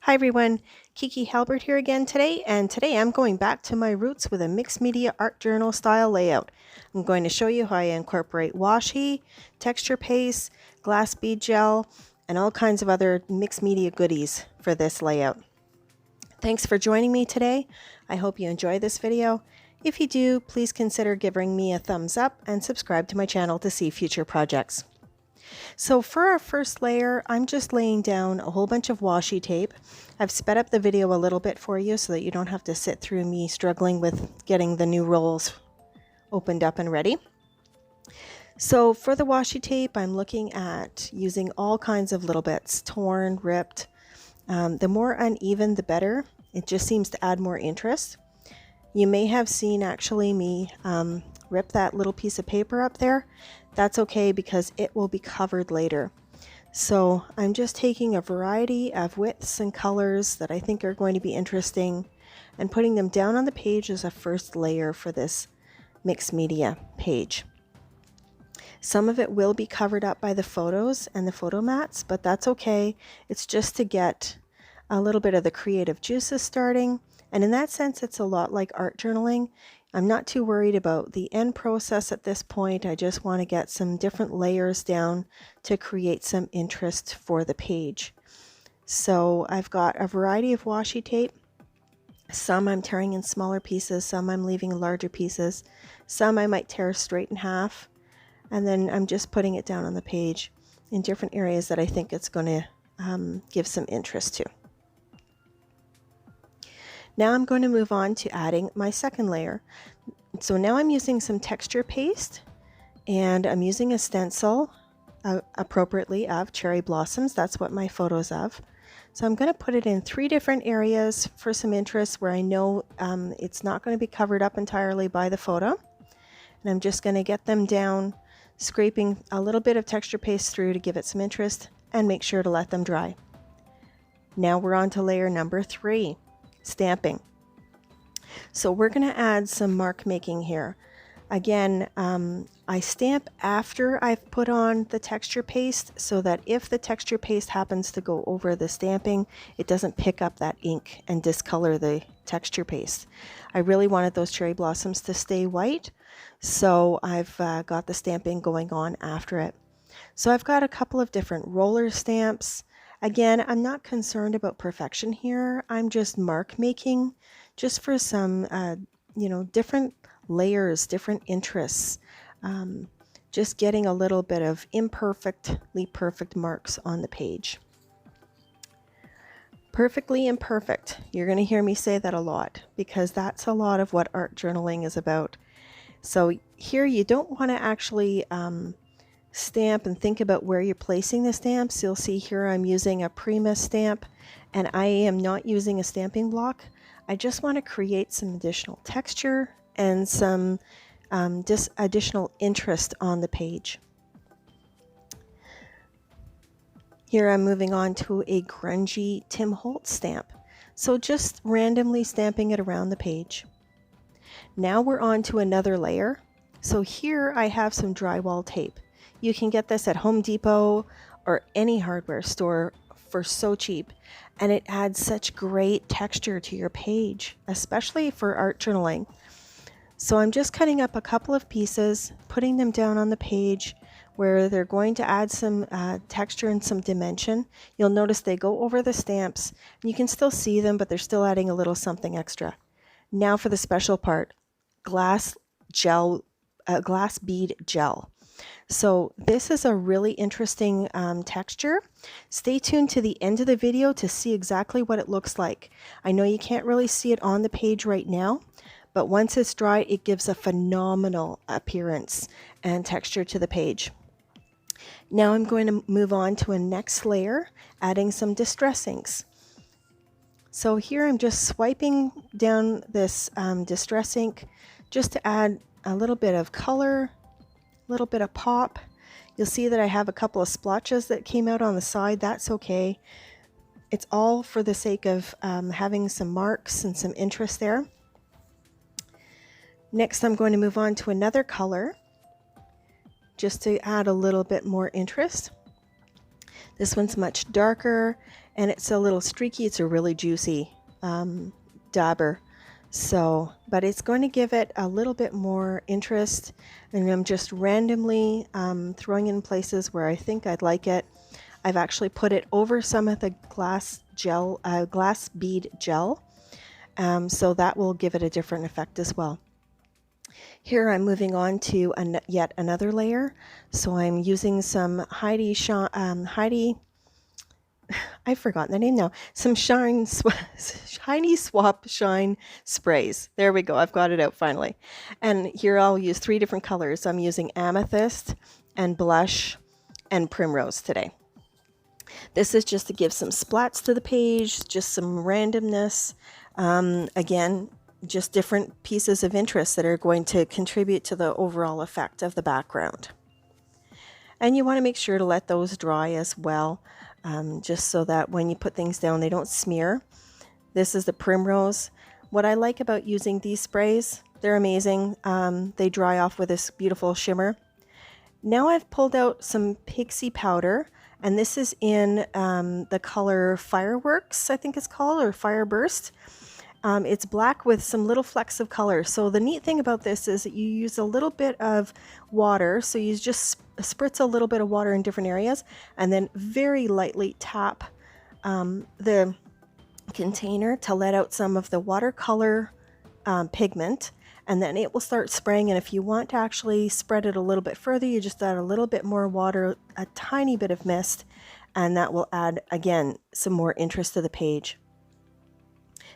Hi everyone, Kiki Halbert here again today, and today I'm going back to my roots with a mixed media art journal style layout. I'm going to show you how I incorporate washi, texture paste, glass bead gel, and all kinds of other mixed media goodies for this layout. Thanks for joining me today. I hope you enjoy this video. If you do, please consider giving me a thumbs up and subscribe to my channel to see future projects. So for our first layer, I'm just laying down a whole bunch of washi tape. I've sped up the video a little bit for you so that you don't have to sit through me struggling with getting the new rolls opened up and ready. So for the washi tape, I'm looking at using all kinds of little bits, torn, ripped. The more uneven, the better. It just seems to add more interest. You may have seen actually me rip that little piece of paper up there. That's okay because it will be covered later. So I'm just taking a variety of widths and colors that I think are going to be interesting and putting them down on the page as a first layer for this mixed media page. Some of it will be covered up by the photos and the photo mats, but that's okay. It's just to get a little bit of the creative juices starting. And in that sense, it's a lot like art journaling. I'm not too worried about the end process at this point. I just want to get some different layers down to create some interest for the page. So I've got a variety of washi tape. Some I'm tearing in smaller pieces, some I'm leaving larger pieces, some I might tear straight in half, and then I'm just putting it down on the page in different areas that I think it's going to give some interest to. Now I'm going to move on to adding my second layer. So now I'm using some texture paste and I'm using a stencil appropriately of cherry blossoms. That's what my photo's of. So I'm going to put it in 3 different areas for some interest where I know it's not going to be covered up entirely by the photo. And I'm just going to get them down, scraping a little bit of texture paste through to give it some interest and make sure to let them dry. Now we're on to layer number 3. Stamping. So we're going to add some mark making here. Again, I stamp after I've put on the texture paste so that if the texture paste happens to go over the stamping, it doesn't pick up that ink and discolor the texture paste. I really wanted those cherry blossoms to stay white, so I've got the stamping going on after it. So I've got a couple of different roller stamps. Again, I'm not concerned about perfection here. I'm just mark making just for some, different layers, different interests. Just getting a little bit of imperfectly perfect marks on the page. Perfectly imperfect. You're going to hear me say that a lot because that's a lot of what art journaling is about. So here you don't want to actually stamp and think about where you're placing the stamps. You'll see here I'm using a Prima stamp and I am not using a stamping block. I just want to create some additional texture and some just additional interest on the page. Here I'm moving on to a grungy Tim Holtz stamp. So just randomly stamping it around the page. Now we're on to another layer. So here I have some drywall tape. You can get this at Home Depot or any hardware store for so cheap, and it adds such great texture to your page, especially for art journaling. So I'm just cutting up a couple of pieces, putting them down on the page where they're going to add some texture and some dimension. You'll notice they go over the stamps. You can still see them, but they're still adding a little something extra. Now for the special part, glass bead gel. So this is a really interesting texture. Stay tuned to the end of the video to see exactly what it looks like. I know you can't really see it on the page right now, but once it's dry, it gives a phenomenal appearance and texture to the page. Now I'm going to move on to a next layer, adding some distress inks. So here I'm just swiping down this distress ink just to add a little bit of color, a little bit of pop. You'll see that I have a couple of splotches that came out on the side. That's okay. It's all for the sake of having some marks and some interest there. Next, I'm going to move on to another color just to add a little bit more interest. This one's much darker and it's a little streaky. It's a really juicy dauber. So, but it's going to give it a little bit more interest, and I'm just randomly throwing in places where I think I'd like it. I've actually put it over some of the glass bead gel, so that will give it a different effect as well. Here I'm moving on to yet another layer, so I'm using some I've forgotten the name now. Some Shiny Swap Shine sprays. There we go. I've got it out finally. And here I'll use 3 different colors. I'm using amethyst and blush and primrose today. This is just to give some splats to the page, just some randomness. Again, just different pieces of interest that are going to contribute to the overall effect of the background. And you want to make sure to let those dry as well. Just so that when you put things down, they don't smear. This is the primrose. What I like about using these sprays, they're amazing. They dry off with this beautiful shimmer. Now I've pulled out some pixie powder, and this is in the color Fireworks, I think it's called, or Fireburst. It's black with some little flecks of color. So the neat thing about this is that you use a little bit of water. So you just spritz a little bit of water in different areas and then very lightly tap the container to let out some of the watercolor pigment, and then it will start spraying. And if you want to actually spread it a little bit further, you just add a little bit more water, a tiny bit of mist, and that will add, again, some more interest to the page.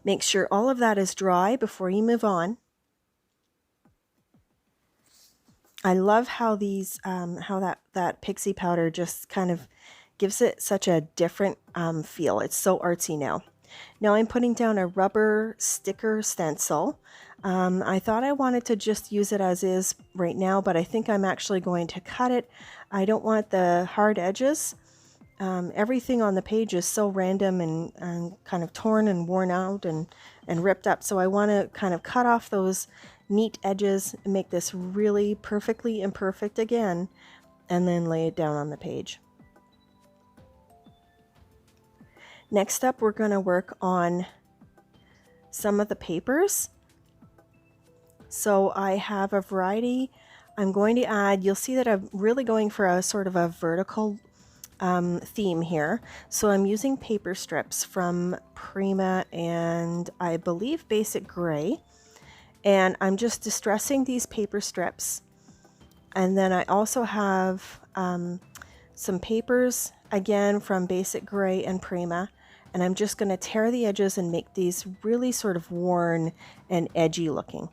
Make sure all of that is dry before you move on. I love how these, how that pixie powder just kind of gives it such a different feel. It's so artsy now. Now I'm putting down a rubber sticker stencil. I thought I wanted to just use it as is right now, but I think I'm actually going to cut it. I don't want the hard edges. Everything on the page is so random and kind of torn and worn out and ripped up. So I want to kind of cut off those neat edges and make this really perfectly imperfect again, and then lay it down on the page. Next up, we're going to work on some of the papers. So I have a variety. I'm going to add, you'll see that I'm really going for a sort of a vertical theme here. So I'm using paper strips from Prima and I believe Basic Gray. And I'm just distressing these paper strips. And then I also have some papers, again, from Basic Gray and Prima. And I'm just going to tear the edges and make these really sort of worn and edgy looking.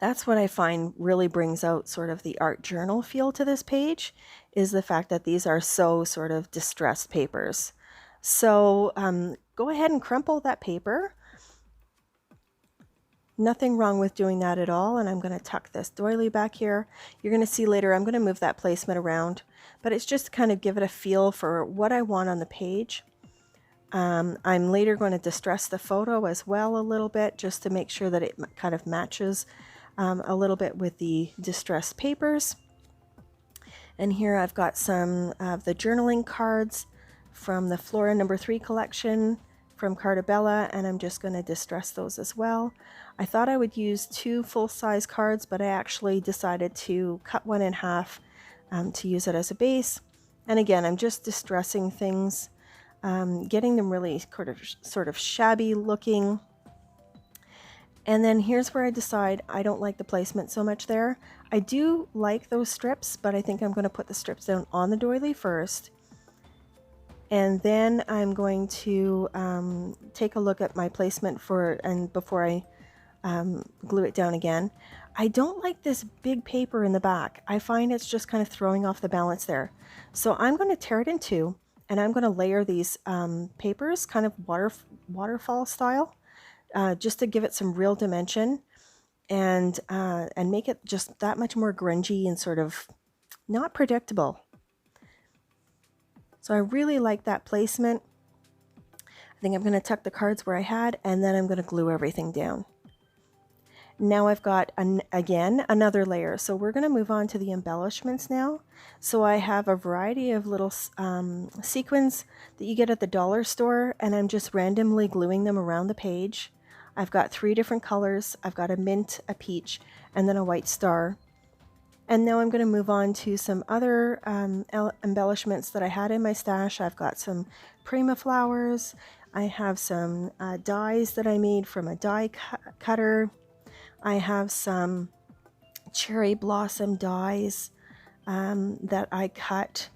That's what I find really brings out sort of the art journal feel to this page, is the fact that these are so sort of distressed papers. So go ahead and crumple that paper. Nothing wrong with doing that at all. And I'm going to tuck this doily back here. You're going to see later I'm going to move that placement around, but it's just to kind of give it a feel for what I want on the page. I'm later going to distress the photo as well a little bit, just to make sure that it kind of matches a little bit with the distressed papers. And here I've got some of the journaling cards from the Flora No. 3 collection from Cartabella, and I'm just going to distress those as well. I thought I would use 2 full-size cards, but I actually decided to cut one in half to use it as a base. And again, I'm just distressing things, getting them really sort of shabby looking. And then here's where I decide I don't like the placement so much there. I do like those strips, but I think I'm going to put the strips down on the doily first. And then I'm going to take a look at my placement before I glue it down again. I don't like this big paper in the back. I find it's just kind of throwing off the balance there. So I'm going to tear it in 2, and I'm going to layer these papers kind of waterfall style, just to give it some real dimension and make it just that much more grungy and sort of not predictable. So I really like that placement. I think I'm going to tuck the cards where I had, and then I'm going to glue everything down. Now I've got, again, another layer. So we're going to move on to the embellishments now. So I have a variety of little sequins that you get at the dollar store, and I'm just randomly gluing them around the page. I've got 3 different colors. I've got a mint, a peach, and then a white star. And now I'm going to move on to some other embellishments that I had in my stash. I've got some Prima Flowers. I have some dies that I made from a die cutter. I have some cherry blossom dies that I cut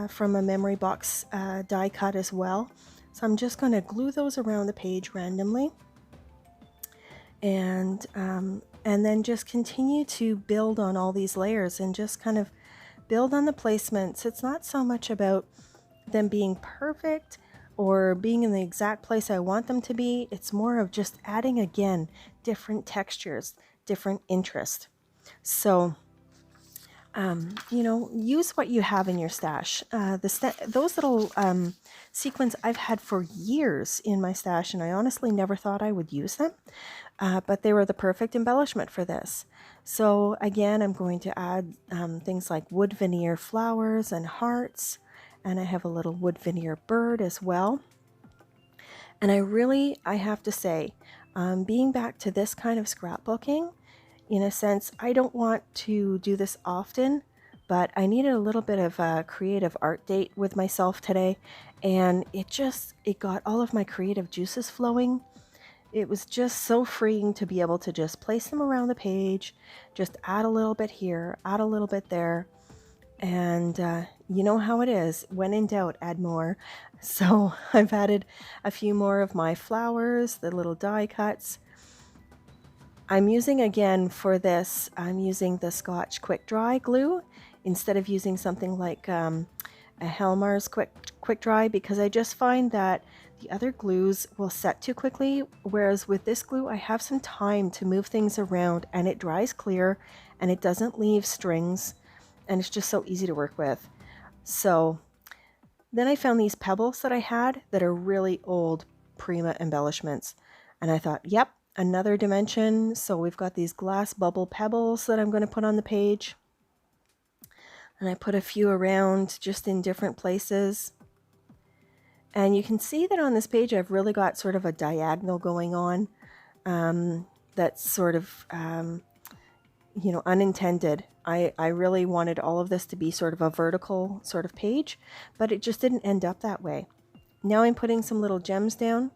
from a memory box die cut as well. So I'm just going to glue those around the page randomly, and then just continue to build on all these layers and just kind of build on the placements. It's not so much about them being perfect or being in the exact place I want them to be. It's more of just adding, again, different textures, different interest. So, you know, use what you have in your stash. Those little sequins I've had for years in my stash, and I honestly never thought I would use them, but they were the perfect embellishment for this. So again, I'm going to add things like wood veneer flowers and hearts, and I have a little wood veneer bird as well. And I have to say, being back to this kind of scrapbooking, in a sense, I don't want to do this often, but I needed a little bit of a creative art date with myself today, and it got all of my creative juices flowing. It was just so freeing to be able to just place them around the page, just add a little bit here, add a little bit there. And you know how it is, when in doubt, add more. So I've added a few more of my flowers, the little die cuts. I'm using, again, for this, I'm using the Scotch Quick Dry glue instead of using something like a Helmar's Quick Dry, because I just find that the other glues will set too quickly, whereas with this glue I have some time to move things around, and it dries clear and it doesn't leave strings, and it's just so easy to work with. So then I found these pebbles that I had that are really old Prima embellishments, and I thought, yep, another dimension. So we've got these glass bubble pebbles that I'm going to put on the page, and I put a few around just in different places. And you can see that on this page I've really got sort of a diagonal going on, that's sort of you know, unintended. I really wanted all of this to be sort of a vertical sort of page, but it just didn't end up that way. Now I'm putting some little gems down.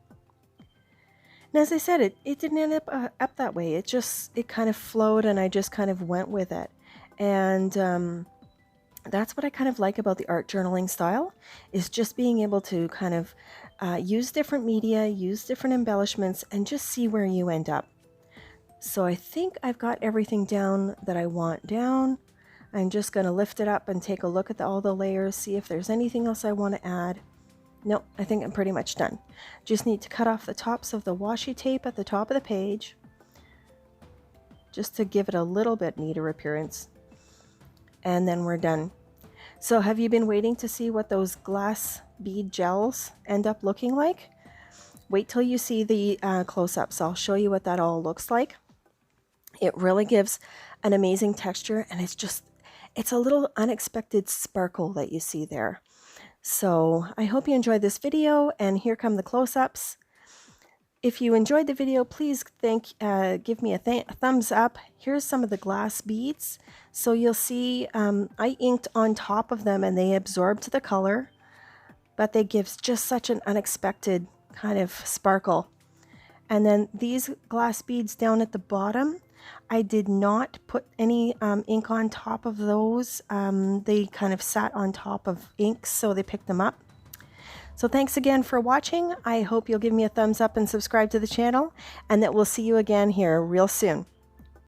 And as I said, it didn't end up that way. It kind of flowed, and I just kind of went with it. And that's what I kind of like about the art journaling style, is just being able to kind of use different media, use different embellishments, and just see where you end up. So I think I've got everything down that I want down. I'm just going to lift it up and take a look at all the layers, see if there's anything else I want to add. Nope, I think I'm pretty much done. Just need to cut off the tops of the washi tape at the top of the page, just to give it a little bit neater appearance. And then we're done. So have you been waiting to see what those glass bead gels end up looking like? Wait till you see the close-ups. I'll show you what that all looks like. It really gives an amazing texture, and it's a little unexpected sparkle that you see there. So I hope you enjoyed this video, and here come the close-ups. If you enjoyed the video, please give me a thumbs up. Here's some of the glass beads. So you'll see I inked on top of them, and they absorbed the color, but they give just such an unexpected kind of sparkle. And then these glass beads down at the bottom, I did not put any ink on top of those. They kind of sat on top of inks, so they picked them up. So thanks again for watching. I hope you'll give me a thumbs up and subscribe to the channel, and that we'll see you again here real soon.